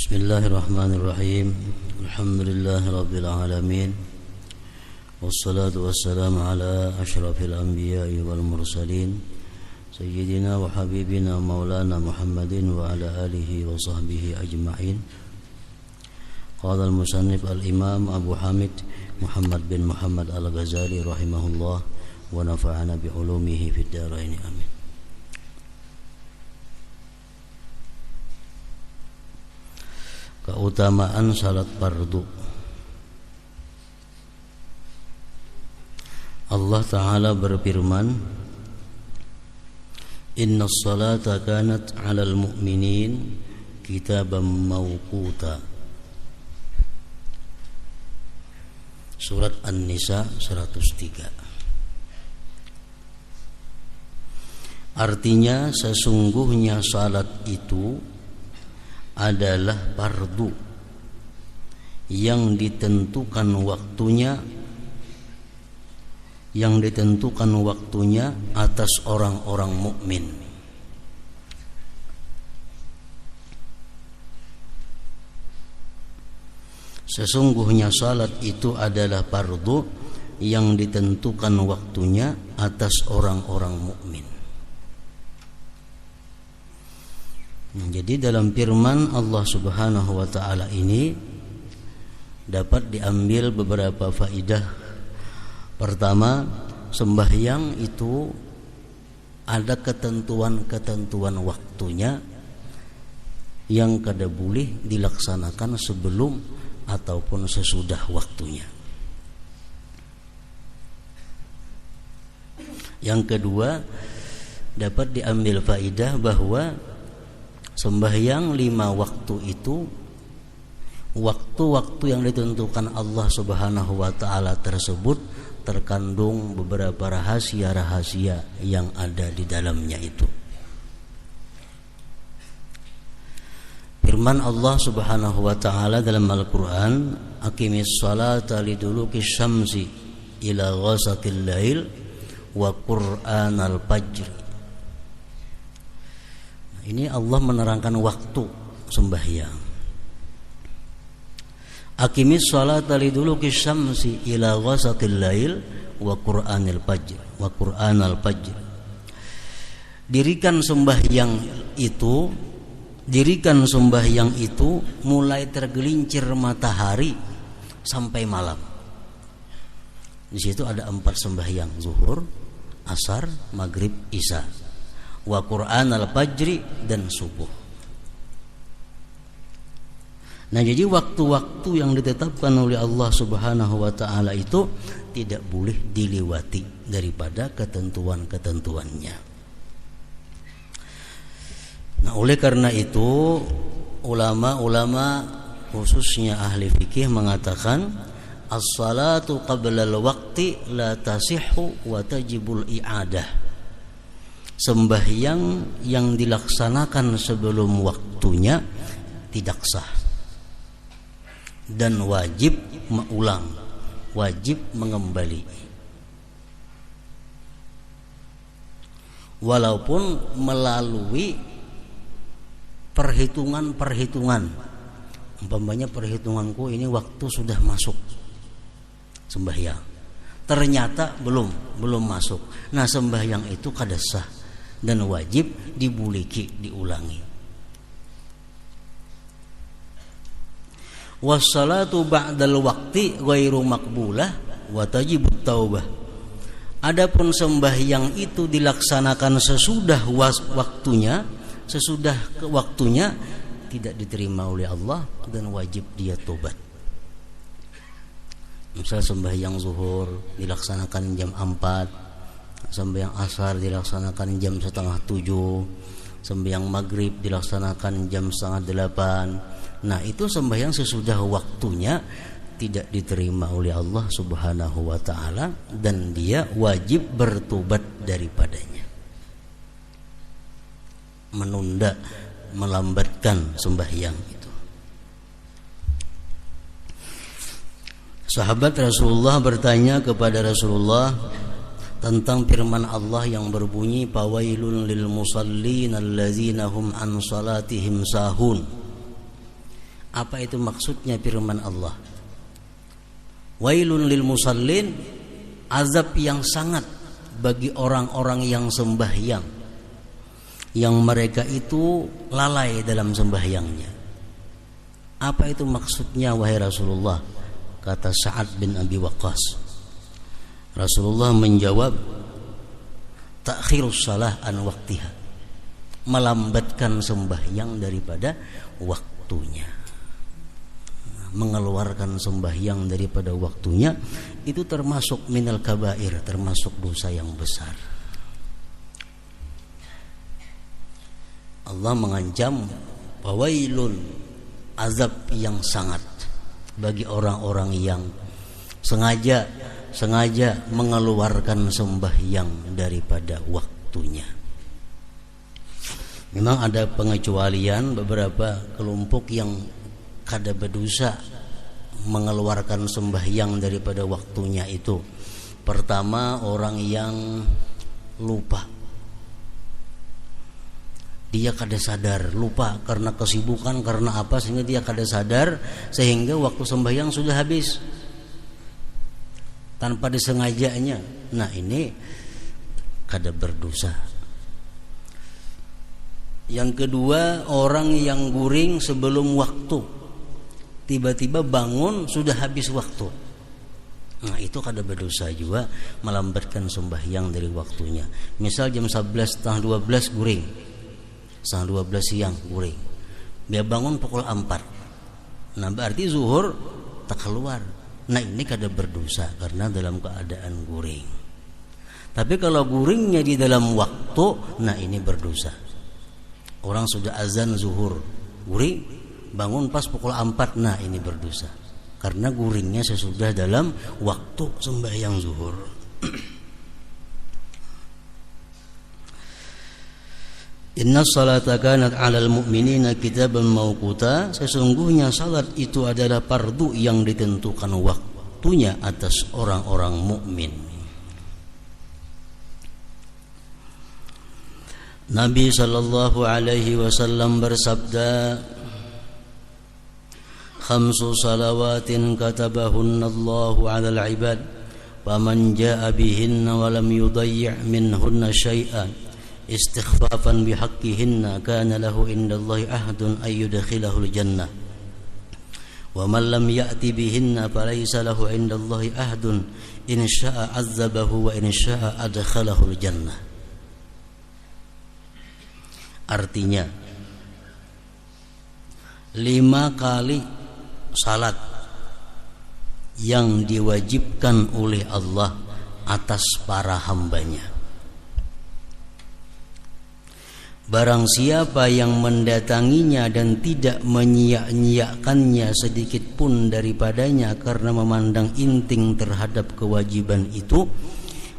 Bismillahirrahmanirrahim. Alhamdulillahirabbil alamin. Wassalatu wassalamu ala asyrafil anbiya'i wal mursalin sayyidina wa habibina maulana Muhammadin wa ala alihi wa sahbihi ajma'in. Qala al-musannif al-imam Abu Hamid Muhammad bin Muhammad al-Ghazali rahimahullah wa nafa'ana bi ulumihi fid dharain amin. Keutamaan salat fardu. Allah Ta'ala berfirman, Innas salata kanat 'alal mu'minin kitaban mawquta. Surat An-Nisa 103. Artinya sesungguhnya salat itu adalah fardu yang ditentukan waktunya atas orang-orang mukmin. Sesungguhnya salat itu adalah fardu yang ditentukan waktunya atas orang-orang mukmin. Jadi dalam firman Allah Subhanahu wa taala ini dapat diambil beberapa faidah. Pertama, sembahyang itu ada ketentuan-ketentuan waktunya yang kada boleh dilaksanakan sebelum ataupun sesudah waktunya. Yang kedua, dapat diambil faidah bahwa sembahyang 5 waktu itu waktu-waktu yang ditentukan Allah Subhanahu wa taala tersebut terkandung beberapa rahasia-rahasia yang ada di dalamnya itu. Firman Allah Subhanahu wa taala dalam Al-Qur'an, Aqimis salata liduluki syamsi ila ghasaqil lail wa qur'anal fajr. Ini Allah menerangkan waktu sembahyang. Aqimis salata liduluki syamsi ila ghasaqil lail wa qur'anil fajr. Dirikan sembahyang itu mulai tergelincir matahari sampai malam. Di situ ada 4 sembahyang, zuhur, asar, maghrib, isya. Wa Qur'an al-fajri dan subuh. Nah, jadi waktu-waktu yang ditetapkan oleh Allah Subhanahu wa taala itu tidak boleh dilewati daripada ketentuan-ketentuannya. Nah, oleh karena itu ulama-ulama khususnya ahli fikih mengatakan as-salatu qabla al-waqti la tasihhu wa tajibul i'adah. Sembahyang yang dilaksanakan sebelum waktunya tidak sah dan wajib mengulang, wajib mengembali. Walaupun melalui perhitungan, umpamanya perhitunganku ini waktu sudah masuk sembahyang, ternyata belum masuk. Nah, sembahyang itu kada sah dan wajib diulangi. Wassalatu ba'dal waqti ghairu maqbulah wa tajibut taubah. Adapun sembahyang itu dilaksanakan sesudah waktunya tidak diterima oleh Allah dan wajib dia tobat. Misal sembahyang zuhur dilaksanakan jam 4, sembahyang asar dilaksanakan jam 6:30, sembahyang maghrib dilaksanakan jam 7:30. Nah, itu sembahyang sesudah waktunya tidak diterima oleh Allah Subhanahu wa taala dan dia wajib bertobat daripadanya. Menunda, melambatkan sembahyang itu. Sahabat Rasulullah bertanya kepada Rasulullah tentang firman Allah yang berbunyi fawailun lil musallin allazina hum an salatihim sahun. Apa itu maksudnya firman Allah? Wailun lil musallin, azab yang sangat bagi orang-orang yang sembahyang, yang mereka itu lalai dalam sembahyangnya. Apa itu maksudnya wahai Rasulullah? Kata Sa'ad bin Abi Waqqas. Rasulullah menjawab, takhirus salah an waqtiha, melambatkan sembahyang daripada waktunya. Mengeluarkan sembahyang daripada waktunya itu termasuk minal kabair, termasuk dosa yang besar. Allah mengancam wailun, azab yang sangat bagi orang-orang yang sengaja mengeluarkan sembahyang daripada waktunya. Memang ada pengecualian, beberapa kelompok yang kada berdosa mengeluarkan sembahyang daripada waktunya itu. Pertama, orang yang lupa. Dia kada sadar, lupa karena kesibukan, karena apa, sehingga dia kada sadar, sehingga waktu sembahyang sudah habis tanpa disengajanya. Nah, ini kada berdosa. Yang kedua, orang yang guring sebelum waktu, tiba-tiba bangun sudah habis waktu. Nah, itu kada berdosa juga, melambatkan sembahyang dari waktunya. Misal jam 11:30 guring, 11:30 siang guring, dia bangun pukul 4. Nah, berarti zuhur tak keluar. Nah, ini kada berdosa karena dalam keadaan guring. Tapi kalau guringnya di dalam waktu, nah ini berdosa. Orang sudah azan zuhur, guring, bangun pas pukul 4, nah ini berdosa karena guringnya sesudah dalam waktu sembahyang zuhur. Inna salata kanat 'alal mu'minina kitaban mawquta, sesungguhnya salat itu adalah fardu yang ditentukan waktunya atas orang-orang mukmin. Nabi sallallahu alaihi wasallam bersabda, khamsu salawatin katabahunna Allahu 'alal 'ibad, faman jaa'a bihinna wa lam yudayyi' minhunna syai'an istighfafan bihaqqihinna kana lahu indallahi ahdun ay yudkhilahul jannah wa man lam ya'ti bihinna falaysa lahu indallahi ahdun in syaa'a 'azzabahu wa in syaa'a adkhalahul jannah. Artinya 5 kali salat yang diwajibkan oleh Allah atas para hambanya. Barang siapa yang mendatanginya dan tidak menyia-nyiakannya sedikit pun daripadanya karena memandang inting terhadap kewajiban itu,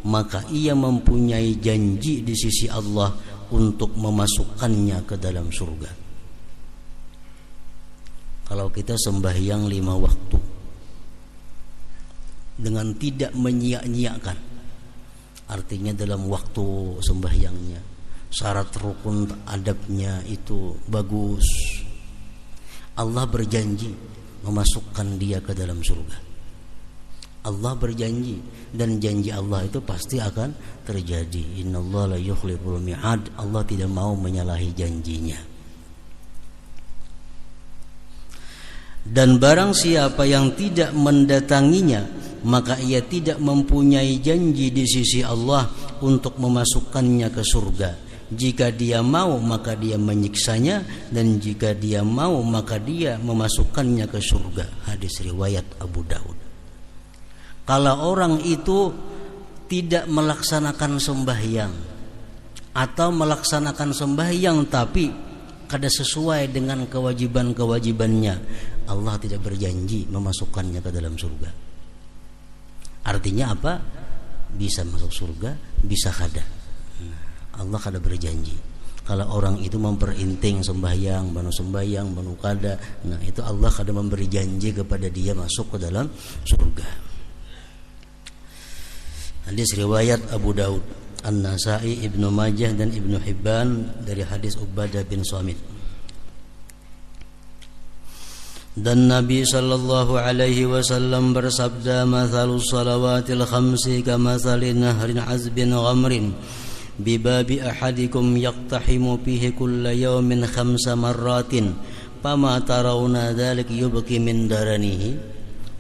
maka ia mempunyai janji di sisi Allah untuk memasukkannya ke dalam surga. Kalau kita sembahyang 5 waktu dengan tidak menyia-nyiakan, artinya dalam waktu sembahyangnya, syarat rukun adabnya itu bagus, Allah berjanji memasukkan dia ke dalam surga. Allah berjanji, dan janji Allah itu pasti akan terjadi. Innallaha la yukhliful mi'ad, Allah tidak mau menyalahi janjinya. Dan barang siapa yang tidak mendatanginya, maka ia tidak mempunyai janji di sisi Allah untuk memasukkannya ke surga. Jika dia mau, maka dia menyiksanya, dan jika dia mau, maka dia memasukkannya ke surga. Hadis riwayat Abu Daud. Kalau orang itu tidak melaksanakan sembahyang atau melaksanakan sembahyang tapi kada sesuai dengan kewajiban-kewajibannya, Allah tidak berjanji memasukkannya ke dalam surga. Artinya apa? Bisa masuk surga, bisa kada. Allah kada berjanji. Kalau orang itu memperinting sembahyang, banu kada, nah itu Allah kada memberi janji kepada dia masuk ke dalam surga. Hadis riwayat Abu Daud, An-Nasai, Ibnu Majah dan Ibnu Hibban dari hadis Ubadah bin Samit. Dan Nabi sallallahu alaihi wasallam bersabda, "Mathalus salawatil khamsi kamathali nahrin azbin ghamrin bibabi ahadikum yaqtahimu fihi kulla yawmin 5 marratin fama tarawna dzalik yubqi min daranihi."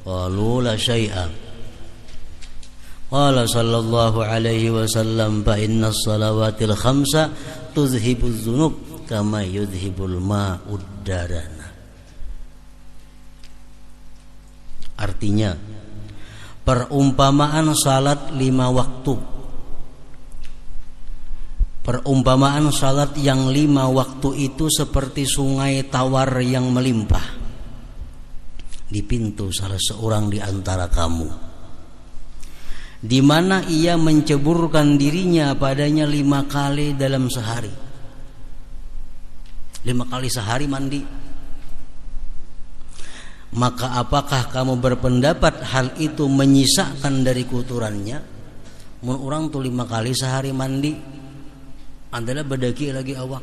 Qalu la syai'a. Qala sallallahu alaihi wasallam, "Fa innas salawatil khamsa tuzhibuz dzunub kama yudhibul ma'ud darana." Artinya, perumpamaan salat 5 waktu, perumpamaan salat yang 5 waktu itu seperti sungai tawar yang melimpah di pintu salah seorang di antara kamu, di mana ia menceburkan dirinya padanya 5 kali dalam sehari. 5 kali sehari mandi. Maka apakah kamu berpendapat hal itu menyisakan dari kotorannya? Mun orang tuh 5 kali sehari mandi, adalah badaki lagi awak.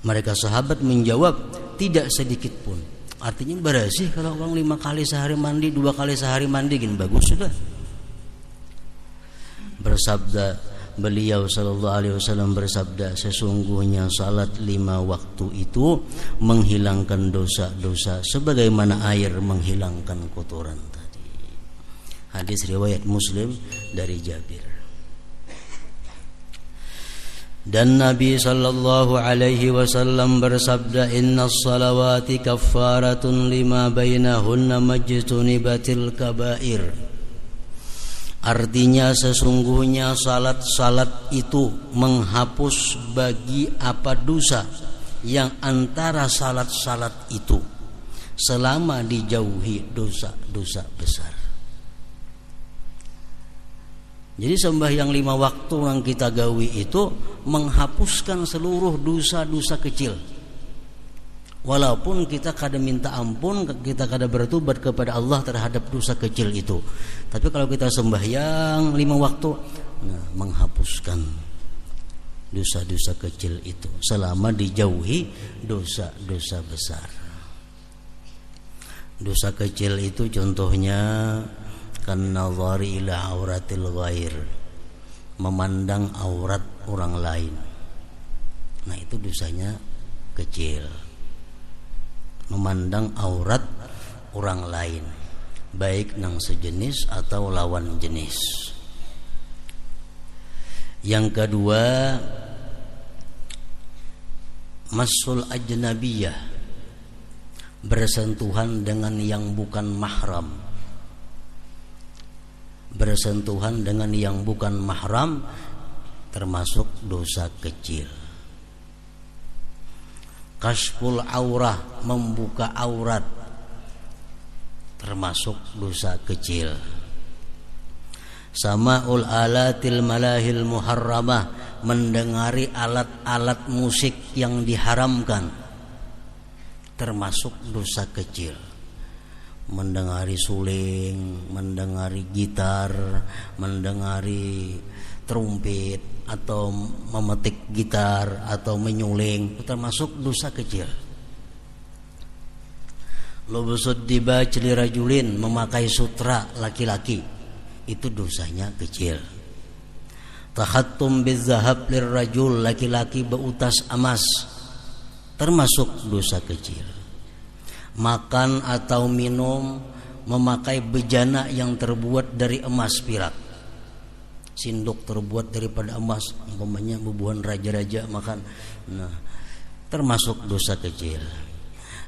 Mereka sahabat menjawab, tidak sedikit pun. Artinya bersih kalau orang 5 kali sehari mandi, 2 kali sehari mandi, gini bagus sudah. Bersabda beliau sallallahu alaihi wasallam bersabda, sesungguhnya salat 5 waktu itu menghilangkan dosa-dosa sebagaimana air menghilangkan kotoran tadi. Hadis riwayat Muslim dari Jabir. Dan Nabi sallallahu alaihi wasallam bersabda, "Innas salawati kaffaratun lima bainahunna majtunibatil kabair." Artinya sesungguhnya salat-salat itu menghapus bagi apa dosa yang antara salat-salat itu selama dijauhi dosa-dosa besar. Jadi sembahyang 5 waktu yang kita gawi itu menghapuskan seluruh dosa-dosa kecil. Walaupun kita kada minta ampun, kita kada bertobat kepada Allah terhadap dosa kecil itu. Tapi kalau kita sembahyang 5 waktu, menghapuskan dosa-dosa kecil itu selama dijauhi dosa-dosa besar. Dosa kecil itu contohnya kan nazari ila auratil ghair, memandang aurat orang lain. Nah itu dosanya kecil. Memandang aurat orang lain, baik nang sejenis atau lawan jenis. Yang kedua, masul ajnabiyah, bersentuhan dengan yang bukan mahram. Bersentuhan dengan yang bukan mahram termasuk dosa kecil. Kashful aurah, membuka aurat, termasuk dosa kecil. Sama'ul alatil malahil muharramah, mendengari alat-alat musik yang diharamkan, termasuk dosa kecil. Mendengari suling, mendengari gitar, mendengari trompet, atau memetik gitar, atau menyuling, itu termasuk dosa kecil. Lubusud dibaj lirajulin, memakai sutra laki-laki, itu dosanya kecil. Takhattum bizahab lirrajul, laki-laki beutas emas, termasuk dosa kecil. Makan atau minum memakai bejana yang terbuat dari emas perak, sindok terbuat daripada emas, umpamanya bubuhan raja-raja makan, nah termasuk dosa kecil.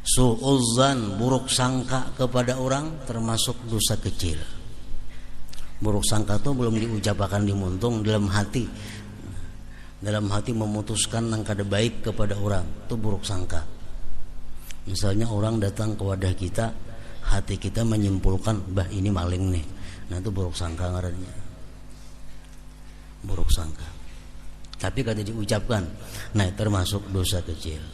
Su'uzzan, buruk sangka kepada orang, termasuk dosa kecil. Buruk sangka itu belum diucapkan di muntung, dalam hati memutuskan yang kada baik kepada orang, itu buruk sangka. Misalnya orang datang ke wadah kita, hati kita menyimpulkan, bah ini maling nih, nah itu buruk sangka ngarannya. Buruk sangka, tapi kada diucapkan, nah termasuk dosa kecil.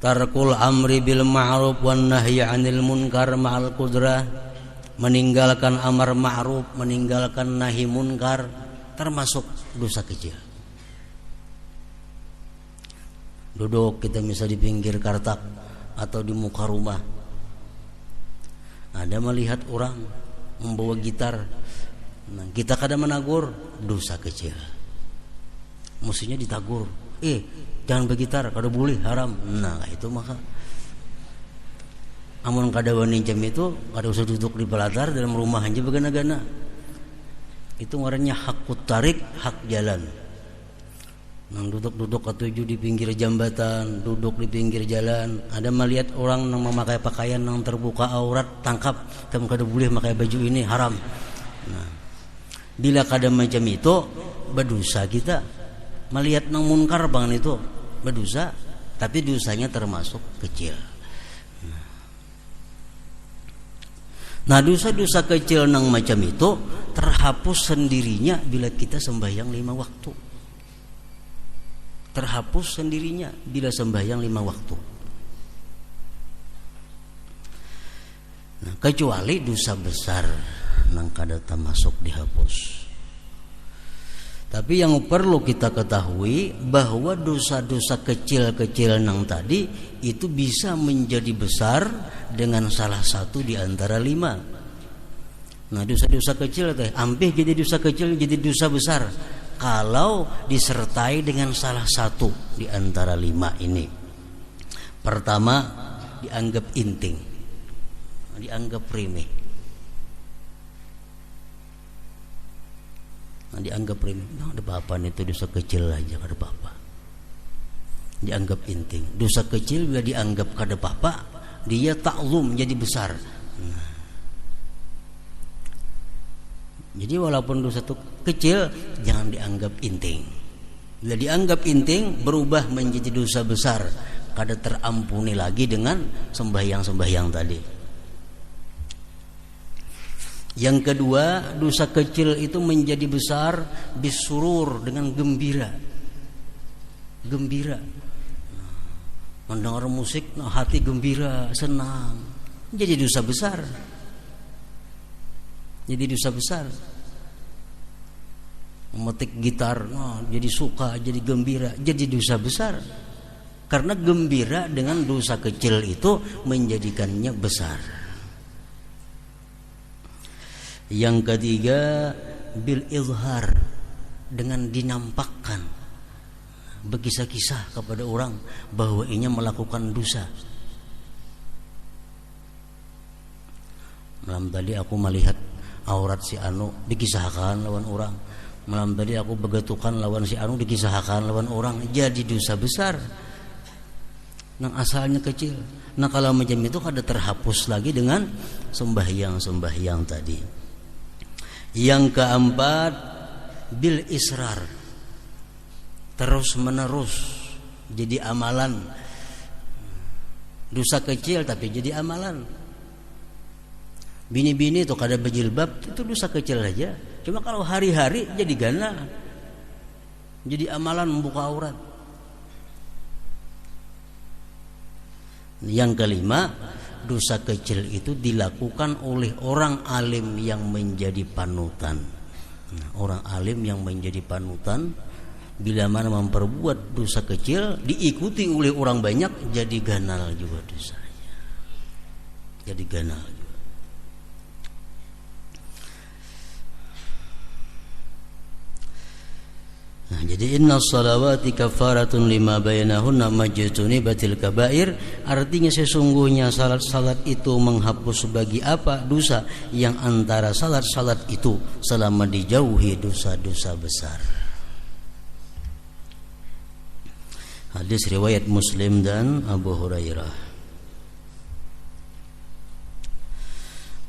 Tarkul amri bil ma'ruf wan nahyi 'anil munkar ma'al qudrah, meninggalkan amar ma'ruf, meninggalkan nahi munkar, termasuk dosa kecil. Duduk kita misal di pinggir kartak, atau di muka rumah. Ada melihat orang membawa gitar. Nah, kita kadang menagur, dosa kecil. Mestinya ditagur. Jangan bergitar, kada boleh, haram. Nah, itu maka amun kada wani jam itu kada usah duduk di pelatar dalam rumah aja begana-gana. Itu ngarannya hakut tarik, hak jalan. Nang duduk-duduk ketujuh di pinggir jambatan, duduk di pinggir jalan. Ada melihat orang yang memakai pakaian yang terbuka aurat, tangkap. Kamu kada boleh pakai baju ini, haram. Nah, bila kada macam itu, berdosa kita. Melihat nang munkar bang itu, berdosa. Tapi dosanya termasuk kecil. Nah, dosa-dosa kecil nang macam itu terhapus sendirinya bila kita sembahyang 5 waktu. Terhapus sendirinya bila sembahyang 5 waktu. Nah, kecuali dosa besar nang kada termasuk dihapus. Tapi yang perlu kita ketahui bahwa dosa-dosa kecil-kecil nang tadi itu bisa menjadi besar dengan salah satu di antara 5. Nah, dosa-dosa kecil teh ampih jadi dosa kecil jadi dosa besar kalau disertai dengan salah satu di antara 5 ini. Pertama, dianggap inting, dianggap remeh. Nah, dianggap remeh, ada apa-apa itu dosa kecil aja, kada apa-apa. Dianggap inting. Dosa kecil bila dianggap kada apa-apa, dia taklum jadi besar. Nah, jadi walaupun dosa itu kecil, jangan dianggap inting. Bila dianggap inting, berubah menjadi dosa besar, kada terampuni lagi dengan sembahyang-sembahyang tadi. Yang kedua, dosa kecil itu menjadi besar bisurur, dengan gembira. Gembira. Mendengar musik, hati gembira, senang. Jadi dosa besar. Jadi dosa besar. Memetik gitar, jadi suka, jadi gembira, jadi dosa besar. Karena gembira dengan dosa kecil itu menjadikannya besar. Yang ketiga, bil izhar, dengan dinampakkan, berkisah-kisah kepada orang bahwa ia melakukan dosa. Malam tadi aku melihat aurat si anu, dikisahkan lawan orang. Malam tadi aku begetukan lawan si anu, dikisahkan lawan orang. Jadi dosa besar nang asalnya kecil. Nah, kalau macam itu kada terhapus lagi dengan sembahyang-sembahyang tadi. Yang keempat, bil israr, terus menerus jadi amalan. Dosa kecil tapi jadi amalan. Bini-bini itu kada berjilbab, itu dosa kecil aja. Cuma kalau hari-hari jadi gana, jadi amalan membuka aurat. Yang kelima, dosa kecil itu dilakukan oleh orang alim yang menjadi panutan. Nah, orang alim yang menjadi panutan, bila mana memperbuat dosa kecil diikuti oleh orang banyak, jadi ganal juga dosanya. Jadi ganal juga. Nah, jadi inna salawati kafaratun lima bainahunna majtunibatil kabair, artinya sesungguhnya salat-salat itu menghapus bagi apa dosa yang antara salat-salat itu selama dijauhi dosa-dosa besar. Hadis riwayat Muslim dan Abu Hurairah.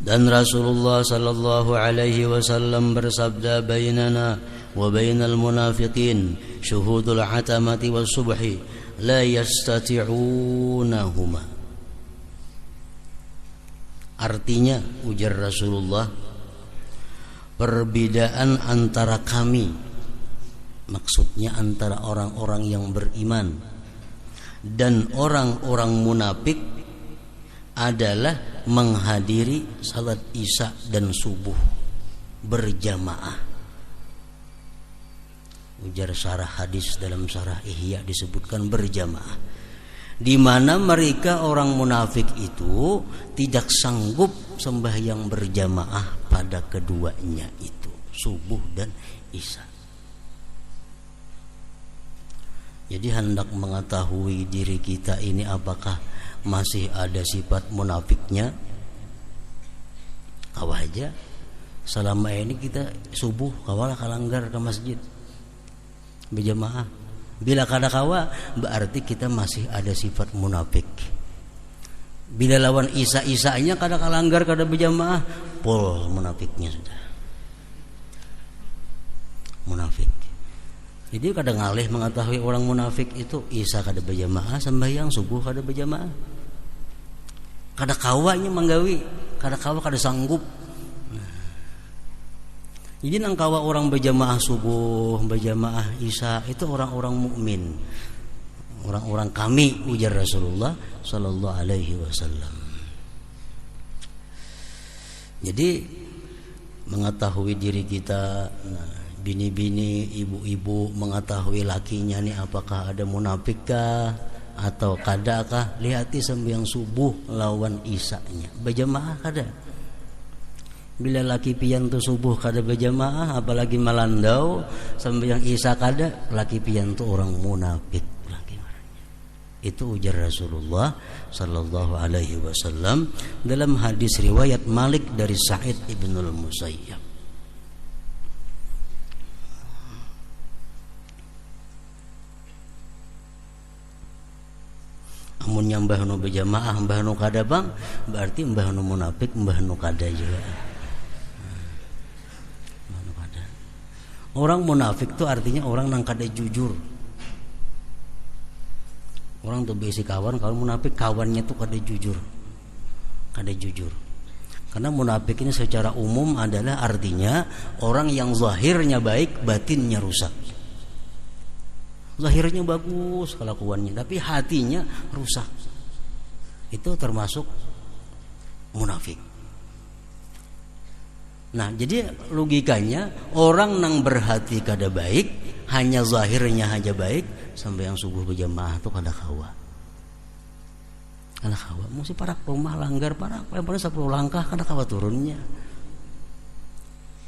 Dan Rasulullah sallallahu alaihi wasallam bersabda, bainana wa bainal munafiqin syuhudul atamati was subhi la yastati'unahuma. Artinya, ujar Rasulullah, perbedaan antara kami, maksudnya antara orang-orang yang beriman dan orang-orang munafik, adalah menghadiri salat isya dan subuh berjamaah. Ujar syarah hadis dalam syarah Ihya disebutkan berjamaah. di mana mereka orang munafik itu tidak sanggup sembahyang berjamaah pada keduanya itu, subuh dan isya. Jadi hendak mengetahui diri kita ini apakah masih ada sifat munafiknya, kawah aja selama ini kita subuh kawalah kalanggar ke masjid berjamaah. Bila kada kawa berarti kita masih ada sifat munafik. Bila lawan isa-isanya kada kalanggar kada berjamaah, pol munafiknya sudah. Munafik. Jadi kada ngalih mengetahui orang munafik itu isa kada berjamaah, sembahyang subuh kada berjamaah. Kada kawanya manggawi, kada kawa kada sanggup. Jadi nang kawa orang berjamaah subuh, berjamaah isya itu orang-orang mukmin, orang-orang kami, ujar Rasulullah Sallallahu Alaihi Wasallam. Jadi mengetahui diri kita, bini-bini, ibu-ibu mengetahui lakinya nih apakah ada munafikkah atau kadakah, lihati sembahyang subuh lawan isya-nya berjamaah kada. Bila laki pian tu subuh kada berjamaah, apalagi malandau sembahyang isya kada, laki pian tu orang munafik laki orangnya. Itu ujar Rasulullah Sallallahu Alaihi Wasallam dalam hadis riwayat Malik dari Sa'id ibnul Musayyab. Amun nyambah nu berjamaah mbah nu kada bang, berarti mbah nu munafik, mbah nu kada juga. Orang munafik itu artinya orang nang kada jujur. Orang tuh besi kawan, kalau munafik kawannya tuh kada jujur. Kada jujur. Karena munafik ini secara umum adalah artinya orang yang zahirnya baik, batinnya rusak. Zahirnya bagus kelakuannya, tapi hatinya rusak. Itu termasuk munafik. Nah, jadi logikanya orang nang berhati kada baik, hanya zahirnya aja baik, sampai yang subuh berjamaah itu kada kawa. Kada kawa, mesti parak rumah langgar parak, paling 10 langkah kada kawa turunnya.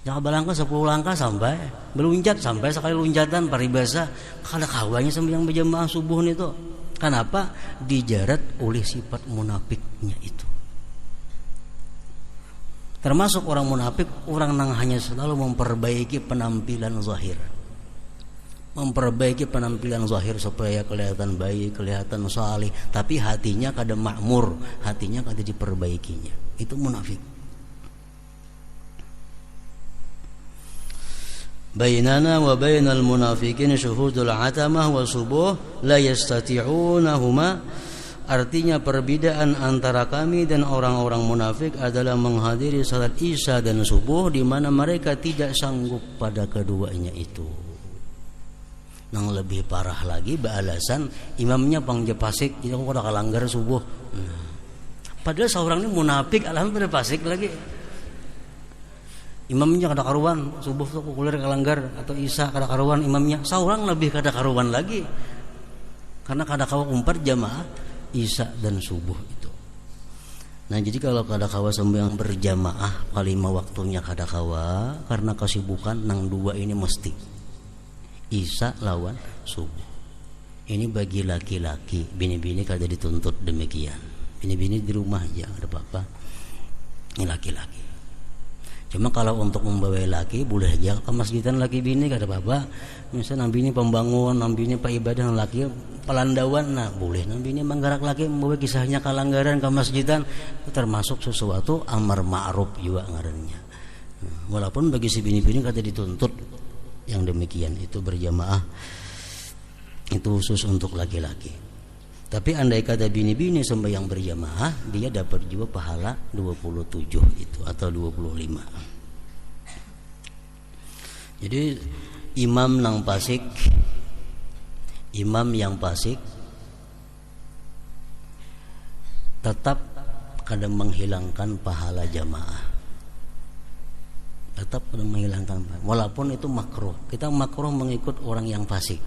Jangan balangkah 10 langkah sampai meluncat sampai sekali loncatan paribasa kada kawanya sampai yang berjamaah subuh itu. Kenapa? Dijarat oleh sifat munafiknya itu. Termasuk orang munafik, orang yang hanya selalu memperbaiki penampilan zahir. Memperbaiki penampilan zahir supaya kelihatan baik, kelihatan salih, tapi hatinya kada makmur, hatinya kada diperbaikinya. Itu munafik. Bainana wa bainal munafiqin syuhudul atamah wa subuh la yastati'unahuma. Artinya perbedaan antara kami dan orang-orang munafik adalah menghadiri salat isya dan subuh di mana mereka tidak sanggup pada keduanya itu. Nang lebih parah lagi beralasan imamnya pangje pasik, jadi aku udah kalanggar subuh. Padahal seorang ini munafik, alhamdulillah pasik lagi. Imamnya kada karuan, subuh tuh kuliah kalanggar atau isya kada karuan imamnya. Seorang lebih kada karuan lagi. Karena kada kawa umpat jamaah isya dan subuh itu. Nah, jadi kalau kada kawa sembahyang berjamaah kalima waktunya kada kawa karena kesibukan nang dua ini mesti isya lawan subuh. Ini bagi laki-laki, bini-bini kada dituntut demikian. Bini-bini di rumah aja ada apa-apa. Ini laki-laki. Cuma kalau untuk membawa laki boleh aja ke masjidan laki bini kada apa-apa. Misalnya bini pembangun, bini pak ibadah, laki pelandawan, nah boleh. Bini manggarak laki membawa kisahnya kalanggaran ke masjidan, itu termasuk sesuatu amar ma'ruf juga ngarannya. Walaupun bagi si bini-bini kada dituntut yang demikian itu berjamaah, itu khusus untuk laki-laki. Tapi andai kata bini-bini sembahyang berjamaah, dia dapat juga pahala 27 itu atau 25. Jadi imam yang fasik tetap kadang menghilangkan pahala jamaah. Tetap kadang menghilangkan pahala. Walaupun itu makruh. Kita makruh mengikut orang yang fasik.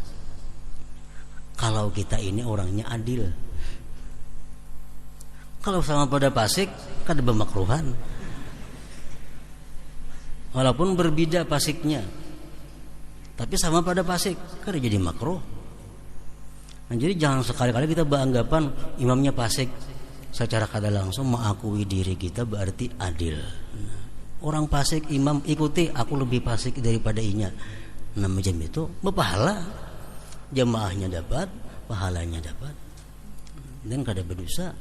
Kalau kita ini orangnya adil, Kalau sama pada fasik kada bermakruhan. Walaupun berbeda fasiknya, tapi sama pada fasik kada jadi makruh. Nah, jadi jangan sekali-kali kita beranggapan imamnya fasik secara kada langsung mengakui diri kita berarti adil. Orang fasik imam ikuti, aku lebih fasik daripada inya. Nah macam itu berpahala, jamaahnya dapat, pahalanya dapat, dan kada berdosa.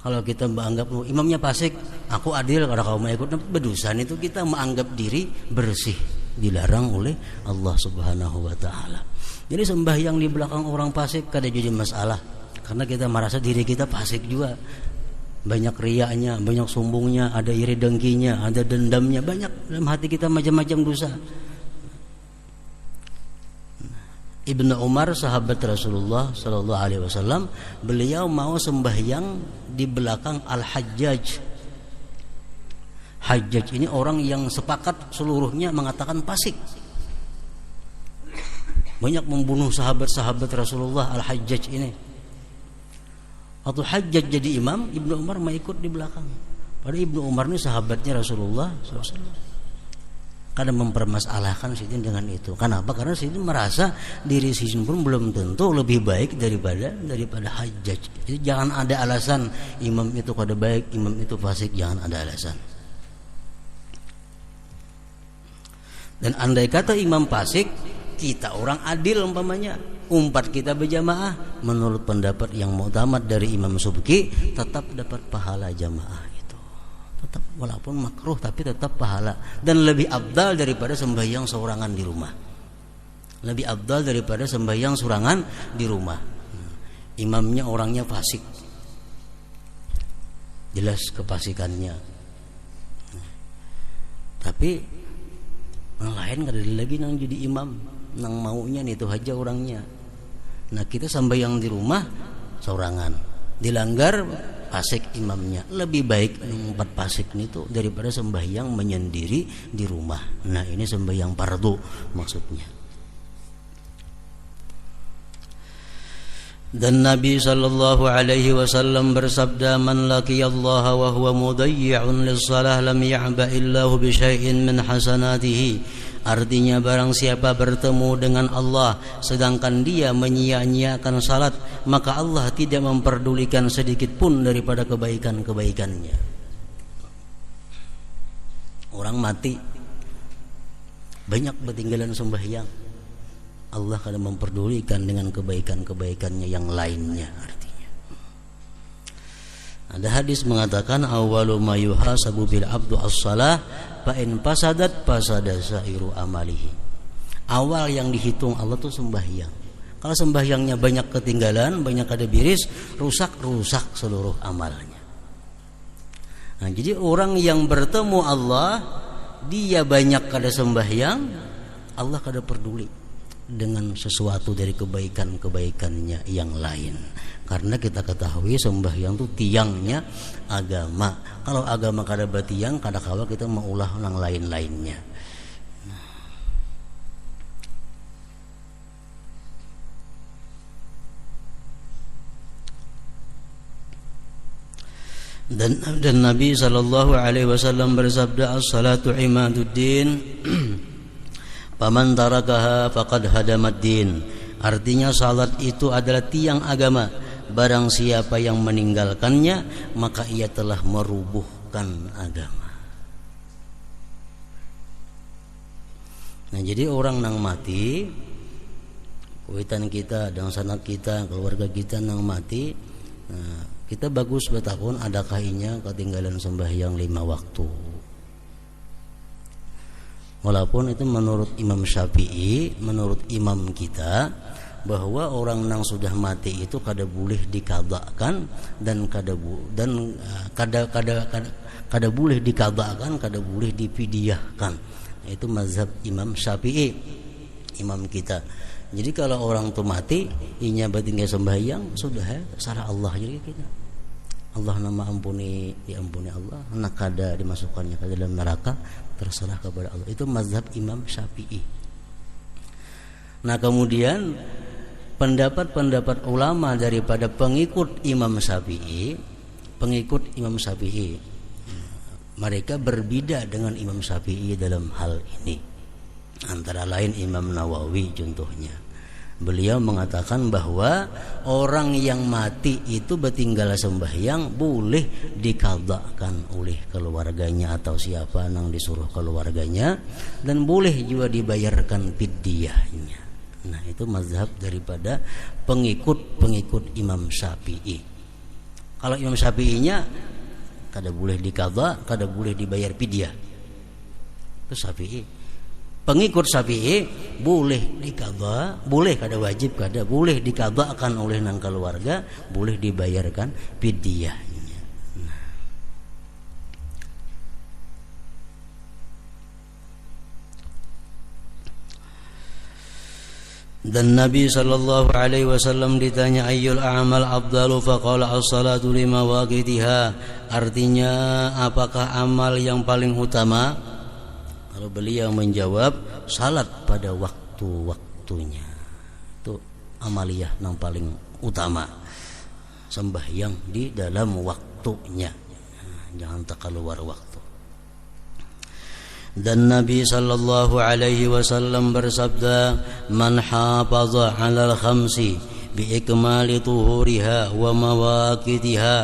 Kalau kita menganggap imamnya fasik, aku adil kalau kau mau ikut, berdosa. Itu kita menganggap diri bersih, dilarang oleh Allah Subhanahu wa taala. Jadi sembahyang di belakang orang fasik kada jadi masalah, karena kita merasa diri kita fasik juga. Banyak riaknya, banyak sombongnya, ada iri dengkinya, ada dendamnya, banyak dalam hati kita macam-macam dosa. Ibnu Umar sahabat Rasulullah sallallahu alaihi wasallam, beliau mau sembahyang di belakang Al-Hajjaj. Hajjaj ini orang yang sepakat seluruhnya mengatakan fasik. Banyak membunuh sahabat-sahabat Rasulullah Al-Hajjaj ini. Waktu Hajjaj jadi imam, Ibnu Umar mau ikut di belakang. Padahal Ibnu Umar ini sahabatnya Rasulullah SAW. Kadang mempermasalahkan Sidin dengan itu. Kenapa? Karena Sidin merasa diri Sidin pun belum tentu lebih baik daripada Hajjaj. Jadi jangan ada alasan imam itu kada baik, imam itu fasik, jangan ada alasan. Dan andai kata imam fasik, kita orang adil umpamanya, umpat kita berjamaah, menurut pendapat yang muktamad dari Imam Subki, tetap dapat pahala jamaah. Tetap walaupun makruh tapi tetap pahala, dan lebih afdal daripada sembahyang seorangan di rumah. Lebih afdal daripada sembahyang seorangan di rumah. Imamnya orangnya fasik, jelas kefasikannya, tapi yang lain kada ada lagi nang jadi imam, nang maunya itu aja orangnya. Nah kita sembahyang di rumah seorangan, dilanggar fasik imamnya, lebih baik empat fasik itu daripada sembahyang menyendiri di rumah. Nah ini sembahyang fardu maksudnya. Dan Nabi sallallahu alaihi wasallam bersabda, man laqiyallaha wa huwa mudayyi'un lis-shalah lam ya'ba illahu bi syai'in min hasanatihi. Artinya barang siapa bertemu dengan Allah sedangkan dia menyia-nyiakan salat, maka Allah tidak memperdulikan sedikit pun daripada kebaikan-kebaikannya. Orang mati banyak ketinggalan sembahyang, Allah akan memperdulikan dengan kebaikan-kebaikannya yang lainnya. Artinya ada hadis mengatakan, awwalu ma yuhasabu bil abdu as-shalah fa in fasadat fasada sairu amalihi. Awal yang dihitung Allah tuh sembahyang. Kalau sembahyangnya banyak ketinggalan, banyak ada biris, rusak seluruh amalnya. Nah, jadi orang yang bertemu Allah, dia banyak kada sembahyang, Allah kada peduli dengan sesuatu dari kebaikan-kebaikannya yang lain. Karena kita ketahui sembahyang itu tiangnya agama. Kalau agama kada batiang, kada kawa kita maulah yang lain-lainnya. Dan Nabi sallallahu alaihi wasallam bersabda, as-salatu imaduddin faman tarakaha faqad hadamaddin. Artinya salat itu adalah tiang agama. Barang siapa yang meninggalkannya, maka ia telah merubuhkan agama. Nah, jadi orang nang mati, kuitan kita dan sanak kita, keluarga kita nang mati, nah, kita bagus bertakun adakah inya ketinggalan sembahyang 5 waktu. Walaupun itu menurut Imam Syafi'i, menurut imam kita, bahwa orang yang sudah mati itu kada boleh dikadakan dan kada boleh dikadakan, kada boleh difidyahkan. Itu mazhab Imam Syafi'i, imam kita. Jadi kalau orang tu mati, inya batinggal sembahyang, sudah salah Allah jadi kita. Allah nama ampuni, diampuni Allah, nak kada dimasukkannya ke dalam neraka, terserah kepada Allah. Itu mazhab Imam Syafi'i. Nah kemudian pendapat-pendapat ulama daripada pengikut Imam Syafi'i, pengikut Imam Syafi'i. Mereka berbeda dengan Imam Syafi'i dalam hal ini. Antara lain Imam Nawawi contohnya. Beliau mengatakan bahwa orang yang mati itu bertinggal sembahyang boleh dikadhakan oleh keluarganya atau siapa yang disuruh keluarganya, dan boleh juga dibayarkan fidyahnya. Nah, itu mazhab daripada pengikut Imam Syafi'i. Kalau Imam Syafi'inya kada boleh dikadha, kada boleh dibayar fidyah. Itu Syafi'i. Pengikut Syafi'i boleh dikadha, boleh kada wajib, kada boleh dikadhakan oleh nang keluarga, boleh dibayarkan fidyahnya. Dan Nabi sallallahu alaihi wasallam ditanya ayyul a'mal afdalu faqala as-salatu lima waqitiha. Artinya apakah amal yang paling utama? Kalau beliau menjawab salat pada waktu-waktunya. Itu amaliyah yang paling utama. Sembahyang di dalam waktunya. Jangan terkeluar waktu. Dan Nabi sallallahu alaihi wasallam bersabda, "Man hafaza 'alal khamsi bi ikmali tuhuriha wa mawaqitiha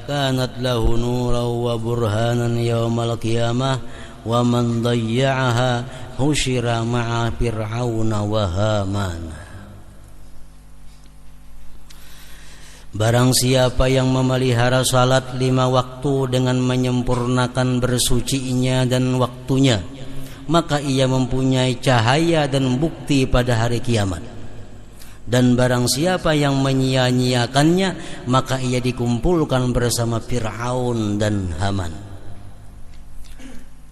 kanat lahu nuran wa burhanan yaumal qiyamah wa man dayya'aha husyira ma'a fir'auna wa haman." Barang siapa yang memelihara salat 5 waktu dengan menyempurnakan bersucinya dan waktunya, maka ia mempunyai cahaya dan bukti pada hari kiamat. Dan barang siapa yang menyia-nyiakannya, maka ia dikumpulkan bersama Fir'aun dan Haman.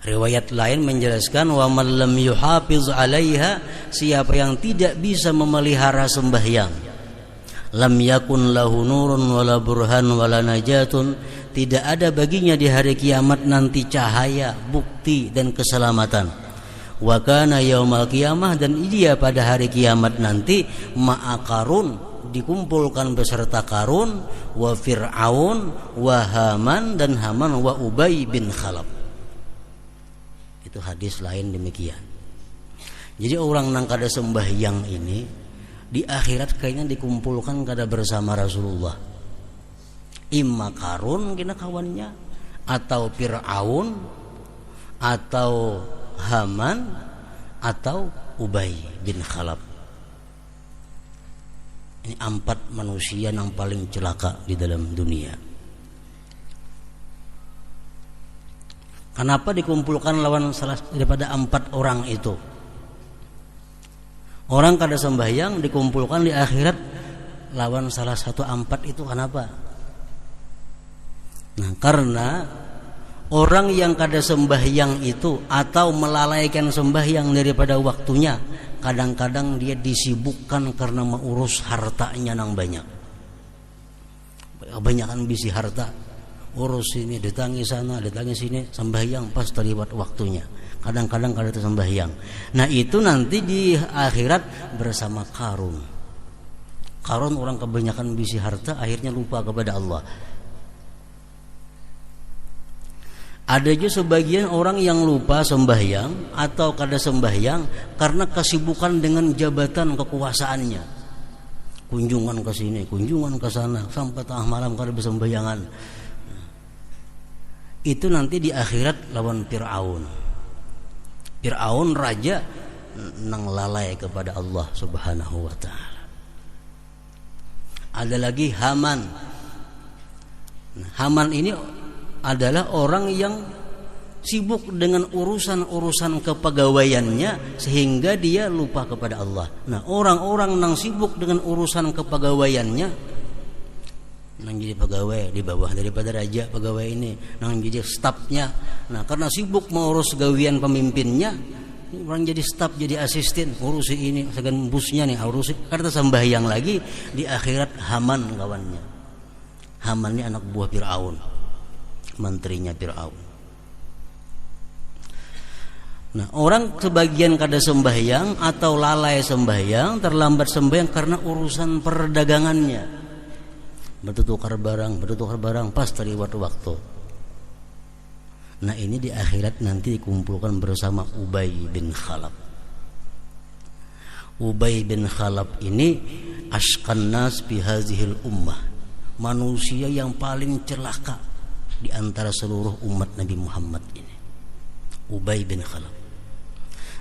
Riwayat lain menjelaskan wa man lam yuhafiz 'alaiha, siapa yang tidak bisa memelihara sembahyang, lam yakun lahu nurun wala burhan wala najatun, tidak ada baginya di hari kiamat nanti cahaya, bukti dan keselamatan. Wa kana yaumal qiyamah, dan dia pada hari kiamat nanti ma'a Qarun, dikumpulkan beserta Qarun, wa Fir'aun wa Haman, dan Haman wa Ubay bin Khalaf. Itu hadis lain demikian. Jadi orang nang kada sembahyang ini di akhirat kayaknya dikumpulkan kada bersama Rasulullah. Imma Qarun kena kawannya, atau Fir'aun, atau Haman, atau Ubay bin Khalaf. Ini 4 manusia yang paling celaka di dalam dunia. Kenapa dikumpulkan lawan salah daripada 4 orang itu? Orang kada sembahyang dikumpulkan di akhirat lawan salah satu 4 itu, kenapa? Nah, karena orang yang kada sembahyang itu atau melalaikan sembahyang daripada waktunya, kadang-kadang dia disibukkan karena mengurus hartanya yang banyak. Kebanyakan bisi harta, urus ini, datangi sana, datangi sini, sembahyang pas terlibat waktunya. Kadang-kadang kada sembahyang. Nah, itu nanti di akhirat bersama Qarun. Qarun orang kebanyakan bisi harta, akhirnya lupa kepada Allah. Ada juga sebagian orang yang lupa sembahyang atau kada sembahyang karena kesibukan dengan jabatan kekuasaannya. Kunjungan ke sini, kunjungan ke sana, sampai tengah malam kada bersembahyangan. Itu nanti di akhirat lawan Fir'aun. Fir'aun raja nang lalai kepada Allah Subhanahu wa ta'ala. Ada lagi Haman. Haman ini adalah orang yang sibuk dengan urusan-urusan kepegawaiannya sehingga dia lupa kepada Allah. Nah, orang-orang nang sibuk dengan urusan kepegawaiannya, nang jadi pegawai di bawah daripada raja pegawai ini, nang jadi stafnya. Nah, karena sibuk mengurus gawian pemimpinnya, orang jadi staf, jadi asisten, urusi ini, segan busnya nih, urusi. Karena sembahyang lagi di akhirat Haman kawannya. Haman ini anak buah Fir'aun, menterinya Fir'aun. Nah, orang sebagian kada sembahyang atau lalai sembahyang, terlambat sembahyang karena urusan perdagangannya. bertukar barang pas dari waktu. Nah ini di akhirat nanti dikumpulkan bersama Ubay bin Khalaf. Ubay bin Khalaf ini asqan nas bi hazihil ummah, manusia yang paling celaka di antara seluruh umat Nabi Muhammad ini, Ubay bin Khalaf.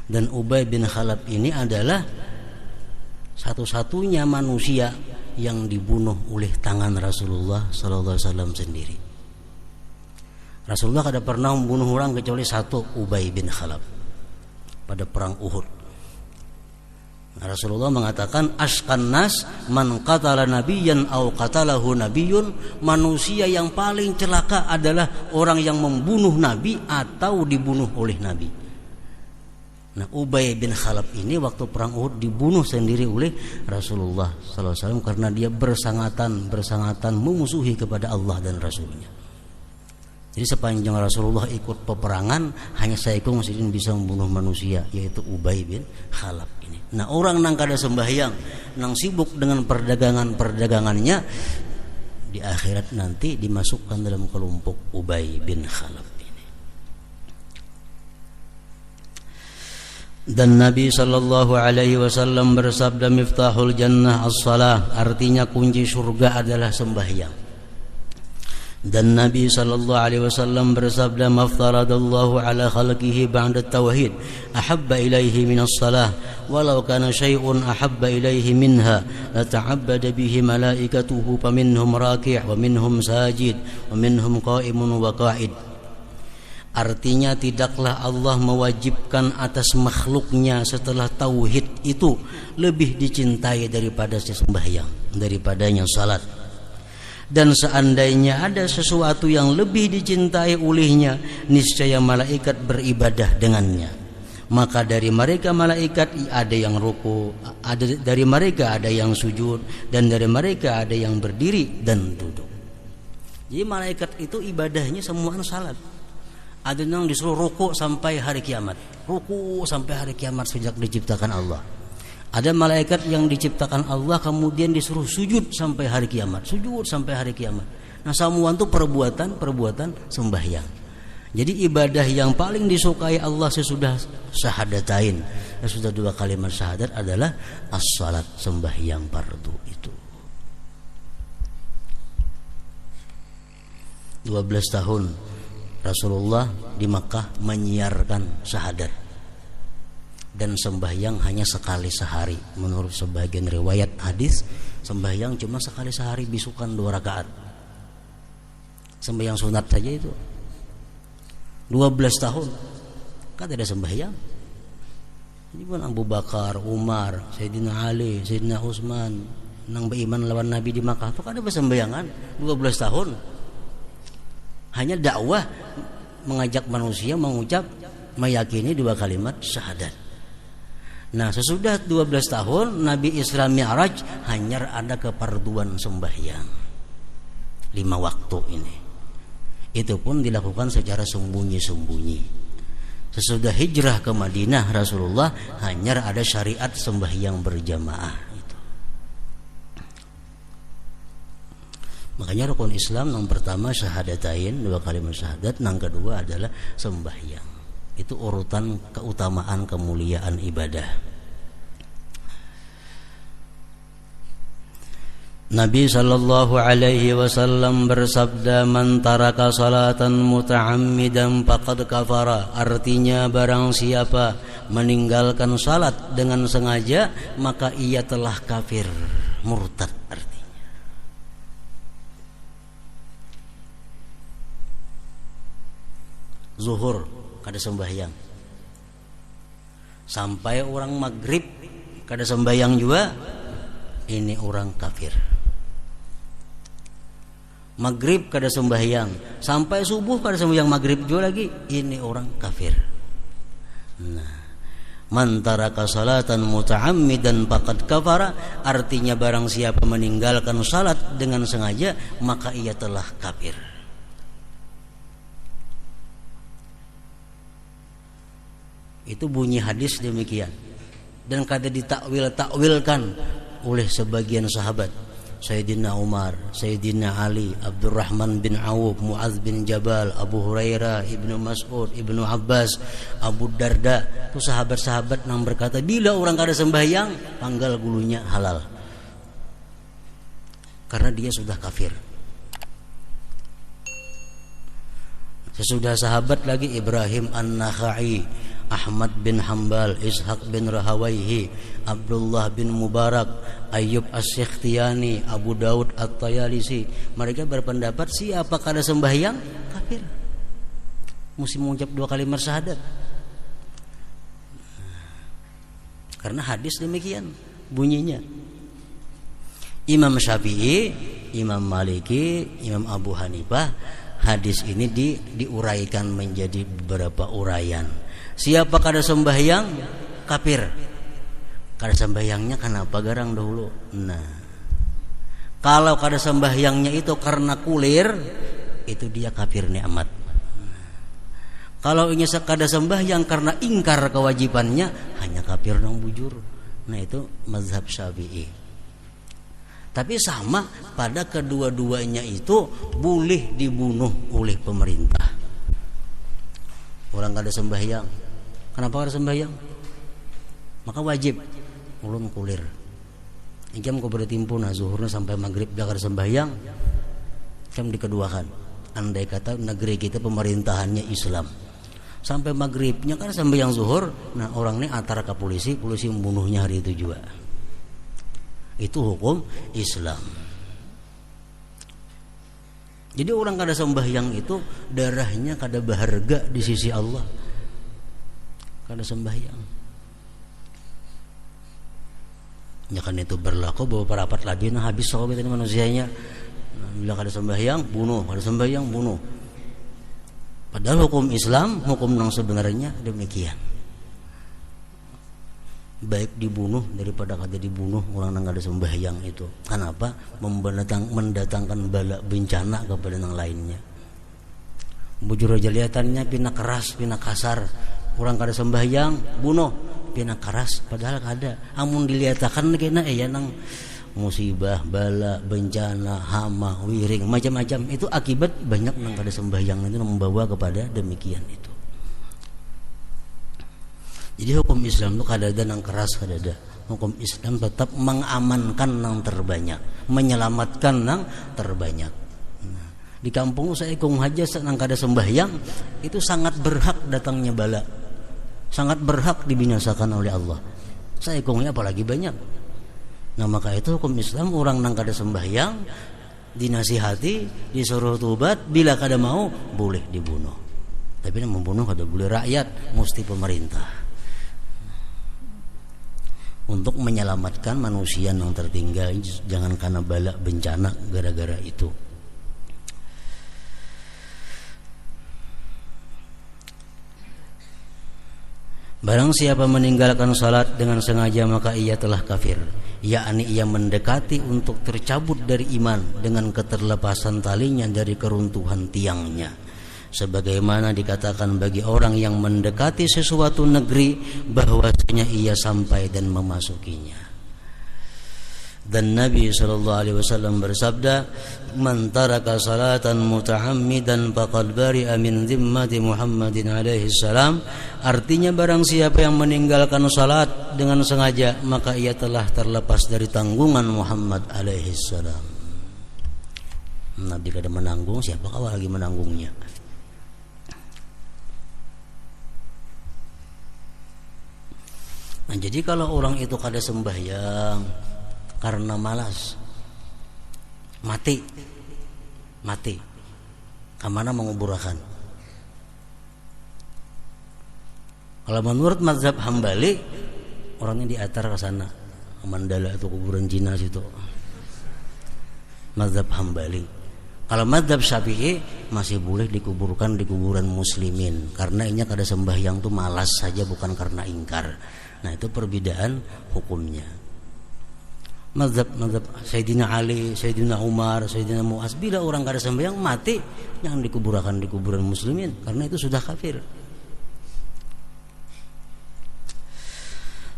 Dan Ubay bin Khalaf ini adalah satu-satunya manusia yang dibunuh oleh tangan Rasulullah sallallahu alaihi wasallam sendiri. Rasulullah tidak pernah membunuh orang kecuali satu, Ubay bin Khalaf pada perang Uhud. Nah, Rasulullah mengatakan asqan nas man qatala nabiyyan aw qatalahu nabiyyun, manusia yang paling celaka adalah orang yang membunuh nabi atau dibunuh oleh nabi. Nah, Ubay bin Khalaf ini waktu perang Uhud dibunuh sendiri oleh Rasulullah sallallahu alaihi wasallam karena dia bersangatan memusuhi kepada Allah dan Rasulnya. Jadi sepanjang Rasulullah ikut peperangan, hanya seekor muslimin bisa membunuh manusia, yaitu Ubay bin Khalaf ini. Nah, orang nang kada sembahyang, nang sibuk dengan perdagangannya, di akhirat nanti dimasukkan dalam kelompok Ubay bin Khalaf ini. Dan Nabi sallallahu alaihi wasallam bersabda, miftahul jannah as-shalah, artinya kunci surga adalah sembahyang. Dan Nabi sallallahu alaihi wasallam bersabda, maftaradallahu ala khalqihi ba'da tauhid ahabba ilaihi minas salah walau kana syai'un ahabba ilaihi minha la ta'abbada bihi malaikatuhu faminhum raki' wa minhum sajid wa minhum qa'imun wa qa'id. Artinya tidaklah Allah mewajibkan atas makhluknya setelah tauhid itu lebih dicintai daripada sembahyang, daripadanya salat. Dan seandainya ada sesuatu yang lebih dicintai olehnya, niscaya malaikat beribadah dengannya. Maka dari mereka malaikat ada yang ruku, dari mereka ada yang sujud, dan dari mereka ada yang berdiri dan duduk. Jadi malaikat itu ibadahnya semua salat. Ada yang disuruh ruku sampai hari kiamat, ruku sampai hari kiamat sejak diciptakan Allah. Ada malaikat yang diciptakan Allah kemudian disuruh sujud sampai hari kiamat, sujud sampai hari kiamat. Nah, semua itu perbuatan sembahyang. Jadi ibadah yang paling disukai Allah sesudah syahadatain, sesudah dua kalimat syahadat adalah as-salat, sembahyang fardu itu. 12 tahun Rasulullah di Makkah menyiarkan syahadat. Dan sembahyang hanya sekali sehari. Menurut sebagian riwayat hadis, sembahyang cuma sekali sehari, bisukan 2 rakaat. Sembahyang sunat saja itu 12 tahun kan ada sembahyang. Jadi pun Abu Bakar, Umar, Sayyidina Ali, Sayyidina Utsman nang beriman lawan Nabi di Makkah itu kan ada sembayangan 12 tahun. Hanya dakwah, mengajak manusia mengucap, meyakini 2 kalimat syahadat. Nah, sesudah 12 tahun Nabi Isra Mi'raj hanya ada keperduan sembahyang 5 waktu ini. Itu pun dilakukan secara sembunyi-sembunyi. Sesudah hijrah ke Madinah Rasulullah hanya ada syariat sembahyang berjamaah itu. Makanya rukun Islam yang pertama syahadatain, 2 kalimat syahadat, yang kedua adalah sembahyang. Itu urutan keutamaan kemuliaan ibadah. Nabi sallallahu alaihi wasallam bersabda, man taraka salatan muta'ammidan faqad kafara. Artinya barang siapa meninggalkan salat dengan sengaja, maka ia telah kafir, murtad artinya. Zuhur kada sembahyang, sampai orang maghrib kada sembahyang juga, ini orang kafir. Maghrib kada sembahyang, sampai subuh kada sembahyang maghrib juga lagi, ini orang kafir. Nah, man taraka salatan muta'ammidan faqad kafara, artinya barang siapa meninggalkan salat dengan sengaja, maka ia telah kafir. Itu bunyi hadis demikian. Dan kada ditakwil-takwilkan oleh sebagian sahabat. Sayyidina Umar, Sayyidina Ali, Abdurrahman bin Auf, Muadz bin Jabal, Abu Hurairah, Ibnu Mas'ud, Ibnu Abbas, Abu Darda. Itu sahabat-sahabat yang berkata, bila orang kada sembahyang, panggal gulunya halal. Karena dia sudah kafir. Sesudah sahabat lagi Ibrahim An-Nakhai, Ahmad bin Hanbal, Ishaq bin Rahawayhi, Abdullah bin Mubarak, Ayyub As-Sikhtiyani, Abu Daud At-Tayalisi. Mereka berpendapat siapa kada sembahyang kafir, mesti mengucap 2 kalimat syahadat. Karena hadis demikian bunyinya. Imam Syafi'i, Imam Maliki, Imam Abu Hanifah, hadis ini diuraikan menjadi beberapa uraian. Siapa kada sembahyang kafir. Kada sembahyangnya kenapa garang dahulu? Nah, kalau kada sembahyangnya itu karena kulir, itu dia kafir nikmat. Kalau ingin kada sembahyang karena ingkar kewajibannya, hanya kafir nang bujur. Nah, itu mazhab Syafi'i. Tapi sama pada kedua-duanya itu boleh dibunuh oleh pemerintah. Orang kada sembahyang, kenapa kada sembahyang? Maka wajib ulun kulir. Jam kau bertimpu nah zuhurnya sampai maghrib dah kada sembahyang, jam dikeduakan. Andai kata negeri kita pemerintahannya Islam, sampai maghribnya kan sembahyang zuhur, nah orang ini antara ke polisi membunuhnya hari itu juga. Itu hukum Islam. Jadi orang kada sembahyang itu darahnya kada berharga di sisi Allah. Kada sembahyang. Ya kan itu berlaku bahwa para rapat lagi nah habis sahabat ini manusianya. Nah, bila kada sembahyang bunuh, kada sembahyang bunuh. Padahal hukum Islam, hukum yang sebenarnya demikian. Baik dibunuh daripada kada dibunuh orang yang kada sembahyang itu. Kenapa? Mendatangkan bala bencana kepada yang lainnya. Bujur aja lihatannya pina keras, pina kasar. Orang kada sembahyang bunuh, pina keras padahal kada. Amun diliatakan kena ya nang musibah, bala, bencana, hama, wiring, macam-macam itu akibat banyak nang kada sembahyang itu membawa kepada demikian itu. Jadi hukum Islam itu kada ada nang keras, kada ada. Hukum Islam tetap mengamankan nang terbanyak, menyelamatkan nang terbanyak. Nah, di kampung saya kong haja nang kada sembahyang itu sangat berhak datangnya bala, sangat berhak dibinasakan oleh Allah. Saya kongnya apalagi banyak. Nah maka itu hukum Islam orang nang kada sembahyang dinasihati, disuruh tobat, bila kada mau boleh dibunuh. Tapi yang membunuh kada boleh rakyat, mesti pemerintah. Untuk menyelamatkan manusia yang tertinggal, jangan karena bala bencana gara-gara itu. Barang siapa meninggalkan salat dengan sengaja maka ia telah kafir, yakni ia mendekati untuk tercabut dari iman dengan keterlepasan talinya dari keruntuhan tiangnya. Sebagaimana dikatakan bagi orang yang mendekati sesuatu negeri bahwasanya ia sampai dan memasukinya. Dan Nabi SAW bersabda, "Man taraka salatan muta'ammidan faqad bari'a min zimmati Muhammadin alaihi salam." Artinya barang siapa yang meninggalkan salat dengan sengaja maka ia telah terlepas dari tanggungan Muhammad alaihi salam. Nabi kada menanggung, siapa kau lagi menanggungnya? Nah, jadi kalau orang itu kada sembahyang karena malas, mati, kemana menguburkan? Kalau menurut mazhab Hambali, orangnya diatar ke sana, ke Mandala itu kuburan Cina situ. Mazhab Hambali. Kalau mazhab Syafi'i masih boleh dikuburkan di kuburan muslimin, karena ini kada sembahyang tuh malas saja, bukan karena ingkar. Nah itu perbedaan hukumnya. Mazhab Sayyidina Ali, Sayyidina Umar, Sayyidina Mu'az, bila orang kada sembahyang mati, jangan dikuburkan di kuburan muslimin, karena itu sudah kafir.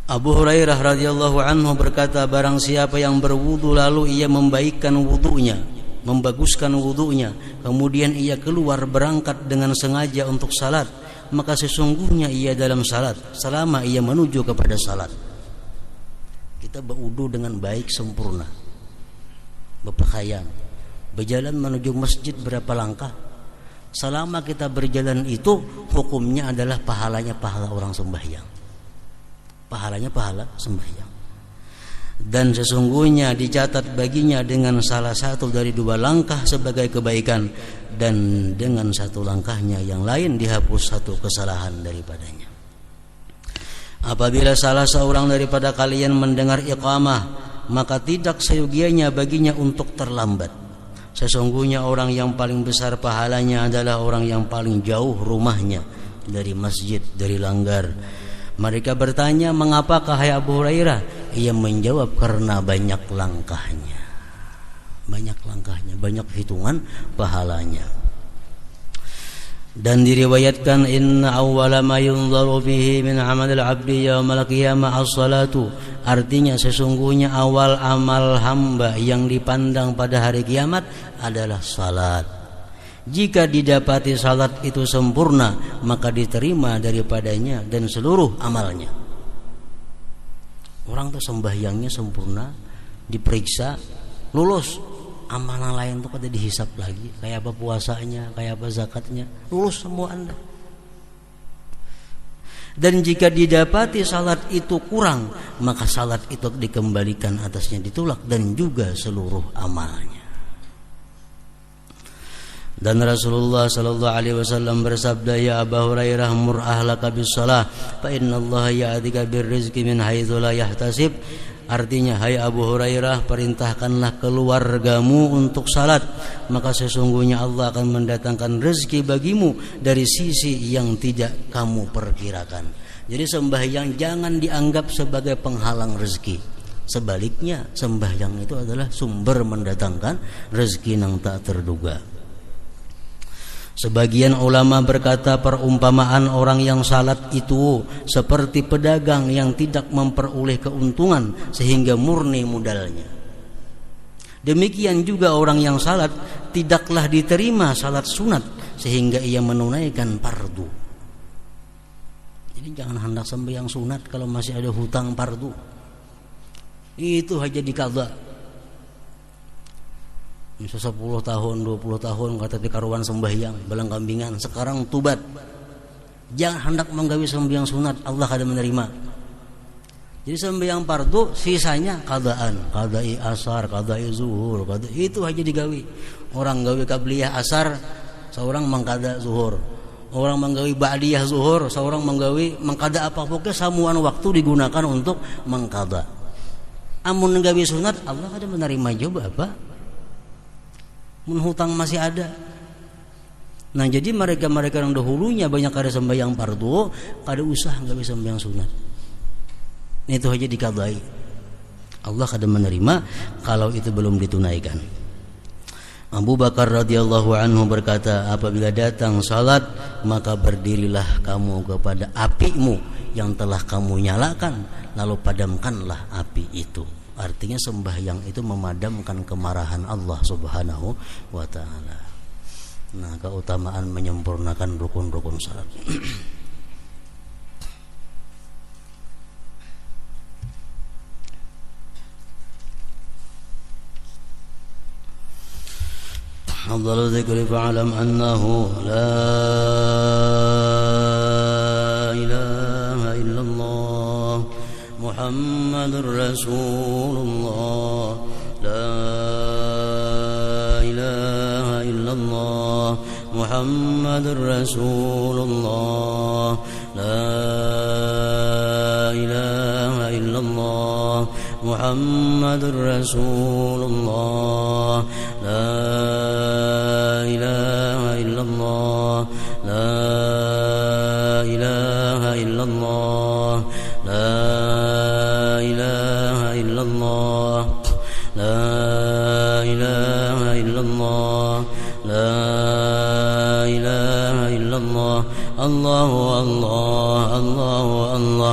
Abu Hurairah radhiyallahu anhu berkata, barang siapa yang berwudu lalu ia membaikkan wudunya, membaguskan wudunya, kemudian ia keluar berangkat dengan sengaja untuk salat, maka sesungguhnya ia dalam salat selama ia menuju kepada salat. Kita berwudu dengan baik sempurna, berpakaian, berjalan menuju masjid berapa langkah. Selama kita berjalan itu hukumnya adalah pahalanya pahala orang sembahyang. Pahalanya pahala sembahyang. Dan sesungguhnya dicatat baginya dengan salah satu dari 2 langkah sebagai kebaikan, dan dengan 1 langkahnya yang lain dihapus 1 kesalahan daripadanya. Apabila salah seorang daripada kalian mendengar iqamah, maka tidak seyogianya baginya untuk terlambat. Sesungguhnya orang yang paling besar pahalanya adalah orang yang paling jauh rumahnya dari masjid, dari langgar. Mereka bertanya, mengapakah hai Abu Hurairah? Ia menjawab, karena banyak langkahnya. Banyak langkahnya, banyak hitungan pahalanya. Dan diriwayatkan, inna awwala ma yunzaru fihi min amalil abdi yaumal qiyamah as-salatu. Artinya sesungguhnya awal amal hamba yang dipandang pada hari kiamat adalah salat. Jika didapati salat itu sempurna, maka diterima daripadanya dan seluruh amalnya. Orang tuh sembahyangnya sempurna, diperiksa, lulus. Amalan lain tuh pada dihisap lagi, kayak apa puasanya, kayak apa zakatnya, lulus semua Anda. Dan jika didapati salat itu kurang, maka salat itu dikembalikan atasnya, ditolak, dan juga seluruh amalnya. Dan Rasulullah sallallahu alaihi wasallam bersabda, ya Abu Hurairah, mur ahlaka bis shalah fa innallaha ya'tika bir rizqi min haitsu la yahtasib. Artinya, hai Abu Hurairah, perintahkanlah keluargamu untuk salat, maka sesungguhnya Allah akan mendatangkan rezeki bagimu dari sisi yang tidak kamu perkirakan. Jadi sembahyang jangan dianggap sebagai penghalang rezeki. Sebaliknya, sembahyang itu adalah sumber mendatangkan rezeki yang tak terduga. Sebagian ulama berkata perumpamaan orang yang salat itu seperti pedagang yang tidak memperoleh keuntungan sehingga murni modalnya. Demikian juga orang yang salat tidaklah diterima salat sunat sehingga ia menunaikan fardu. Jadi jangan hendak sembahyang sunat kalau masih ada hutang fardu. Itu aja dikadha. Bisa 10 tahun, 20 tahun kata karuan sembahyang, belang kambingan, sekarang tubat. Jangan hendak menggawi sembahyang sunat, Allah kada menerima. Jadi sembahyang fardu sisanya qadaan, qadai asar, qadai zuhur, itu aja digawi. Orang gawi qabliyah asar, seorang mengqada zuhur. Orang menggawi ba'diyah zuhur, seorang menggawi mengqada apa pokoknya samuan waktu digunakan untuk mengqada. Amun nggawi sunat, Allah kada menerima juga apa? Menghutang masih ada. Nah, jadi mereka-mereka yang dahulunya banyak kada sembahyang fardu, kada usah enggak bisa sembahyang sunat. Itu aja dikadai. Allah kada menerima kalau itu belum ditunaikan. Abu Bakar radhiyallahu anhu berkata, apabila datang salat, maka berdirilah kamu kepada apimu yang telah kamu nyalakan, lalu padamkanlah api itu. Artinya sembahyang itu memadamkan kemarahan Allah Subhanahu wa ta'ala. Nah, keutamaan menyempurnakan rukun-rukun salat. Afdhalu dzikri fa'lam annahu la ilaha illallah Muhammadur Rasulullah, la ilaha illallah Muhammadur Rasulullah, la ilaha illallah Muhammadur Rasulullah, la ilaha illallah, la ilaha illallah, la ilaha illallah, la ilaha illallah, la ilaha illallah, Allahu Allah, Allahu Allah,